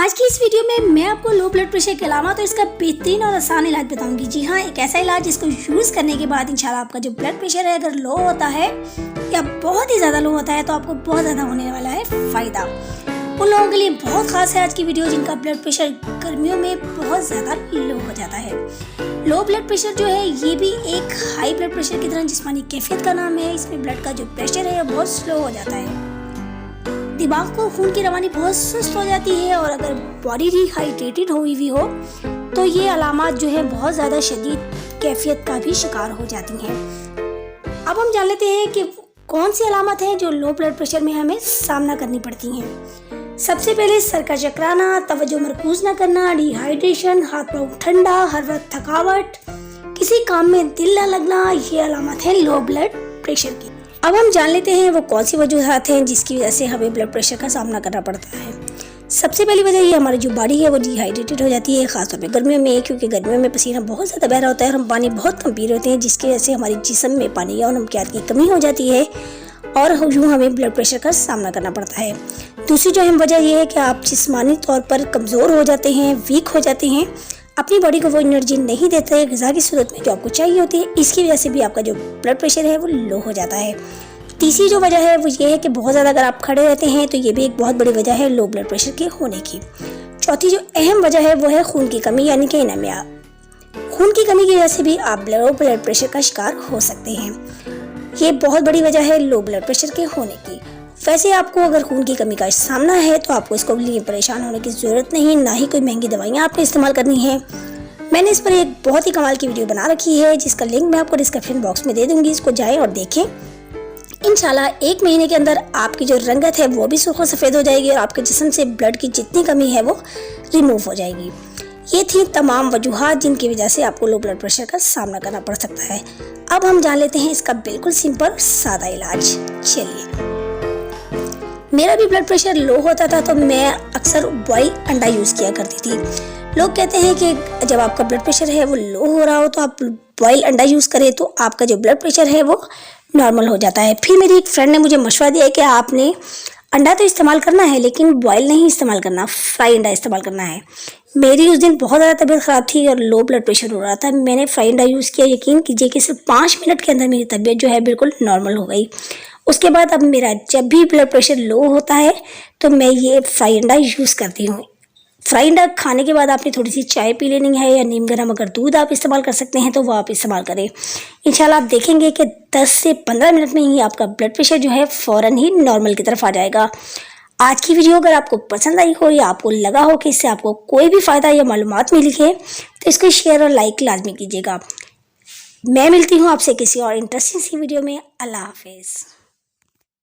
आज की इस वीडियो में मैं आपको लो ब्लड प्रेशर के अलावा तो इसका बेहतरीन और आसान इलाज बताऊंगी। जी हाँ, एक ऐसा इलाज जिसको यूज़ करने के बाद इंशाल्लाह आपका जो ब्लड प्रेशर है अगर लो होता है या बहुत ही ज़्यादा लो होता है तो आपको बहुत ज़्यादा होने वाला है फ़ायदा। उन लोगों के लिए बहुत ख़ास है आज की वीडियो जिनका ब्लड प्रेशर गर्मियों में बहुत ज़्यादा लो हो जाता है। लो ब्लड प्रेशर जो है ये भी एक हाई ब्लड प्रेशर की तरह जिस्मानी कैफियत का नाम है। इसमें ब्लड का जो प्रेशर है बहुत स्लो हो जाता है, दिमाग को खून की रवानी बहुत सुस्त हो जाती है और अगर बॉडी डिहाइड्रेटेड हुई भी हो तो ये अलामात जो है बहुत ज़्यादा शदीद कैफियत का भी शिकार हो जाती हैं। अब हम जान लेते हैं कि कौन सी अलामत हैं जो लो ब्लड प्रेशर में हमें सामना करनी पड़ती हैं। सबसे पहले सर का चकराना, तवज्जो मरकूज न करना, डिहाइड्रेशन, हाथ पाँव ठंडा, हर वक्त थकावट, किसी काम में दिल न लगना, ये अलामत है लो ब्लड प्रेशर की। अब हम जान लेते हैं वो कौन सी वजूहात हैं जिसकी वजह से हमें ब्लड प्रेशर का सामना करना पड़ता है। सबसे पहली वजह ये हमारी जो बॉडी है वो डिहाइड्रेटेड हो जाती है, खासतौर पे गर्मियों में, क्योंकि गर्मियों में पसीना बहुत ज़्यादा बह रहा होता है और हम पानी बहुत कम पी रहे होते हैं, जिसकी वजह से हमारे जिस्म में पानी या नमकियात की कमी हो जाती है और यूँ हमें ब्लड प्रेशर का सामना करना पड़ता है। दूसरी जो अहम वजह यह है कि आप जिस्मानी तौर पर कमज़ोर हो जाते हैं, वीक हो जाते हैं, अपनी बॉडी को वो एनर्जी नहीं देते हैं ग़िज़ा की सूरत में जो आपको चाहिए होती है। इसकी वजह से भी आपका जो ब्लड प्रेशर है वो लो हो जाता है। तीसरी जो वजह है वो ये है कि बहुत ज़्यादा अगर आप खड़े रहते हैं तो ये भी एक बहुत बड़ी वजह है लो ब्लड प्रेशर के होने की। चौथी जो अहम वजह है वो है खून की कमी यानी कि एनीमिया। खून की कमी की वजह से भी आप लो ब्लड प्रेशर का शिकार हो सकते हैं। ये बहुत बड़ी वजह है लो ब्लड प्रेशर के होने की। वैसे आपको अगर खून की कमी का सामना है तो आपको इसको लिए परेशान होने की ज़रूरत नहीं, ना ही कोई महंगी दवाइयाँ आपको इस्तेमाल करनी है। मैंने इस पर एक बहुत ही कमाल की वीडियो बना रखी है जिसका लिंक मैं आपको डिस्क्रिप्शन बॉक्स में दे दूँगी, इसको जाएँ और देखें। इंशाल्लाह 1 महीने के अंदर आपकी जो रंगत है वो भी सुर्ख सफ़ेद हो जाएगी और आपके जिस्म से ब्लड की जितनी कमी है वो रिमूव हो जाएगी। ये थी तमाम वजूहात जिनकी वजह से आपको लो ब्लड प्रेशर का सामना करना पड़ सकता है। अब हम जान लेते हैं इसका बिल्कुल सिंपल और सादा इलाज। चलिए, मेरा भी ब्लड प्रेशर लो होता था तो मैं अक्सर बॉयल अंडा यूज़ किया करती थी। लोग कहते हैं कि जब आपका ब्लड प्रेशर है वो लो हो रहा हो तो आप बॉयल अंडा यूज़ करें तो आपका जो ब्लड प्रेशर है वो नॉर्मल हो जाता है। फिर मेरी एक फ्रेंड ने मुझे मशवरा दिया कि आपने अंडा तो इस्तेमाल करना है लेकिन बॉयल नहीं इस्तेमाल करना, फ्राई अंडा इस्तेमाल करना है। मेरी उस दिन बहुत ज़्यादा तबीयत ख़राब थी और लो ब्लड प्रेशर हो रहा था। मैंने फ्राई अंडा यूज़ किया, यकीन कीजिए कि सिर्फ 5 मिनट के अंदर मेरी तबीयत जो है बिल्कुल नॉर्मल हो गई। उसके बाद अब मेरा जब भी ब्लड प्रेशर लो होता है तो मैं ये फ्राई अंडा यूज़ करती हूँ। फ्राई अंडा खाने के बाद आपने थोड़ी सी चाय पी लेनी है या नीम गर्म अगर दूध आप इस्तेमाल कर सकते हैं तो वो आप इस्तेमाल करें। इंशाल्लाह आप देखेंगे कि 10 से 15 मिनट में ही आपका ब्लड प्रेशर जो है फ़ौरन ही नॉर्मल की तरफ आ जाएगा। आज की वीडियो अगर आपको पसंद आई हो या आपको लगा हो कि इससे आपको कोई भी फ़ायदा या मालूमात मिली है तो इसको शेयर और लाइक लाजमी कीजिएगा। मैं मिलती हूँ आपसे किसी और इंटरेस्टिंग सी वीडियो में। अल्लाह हाफिज़।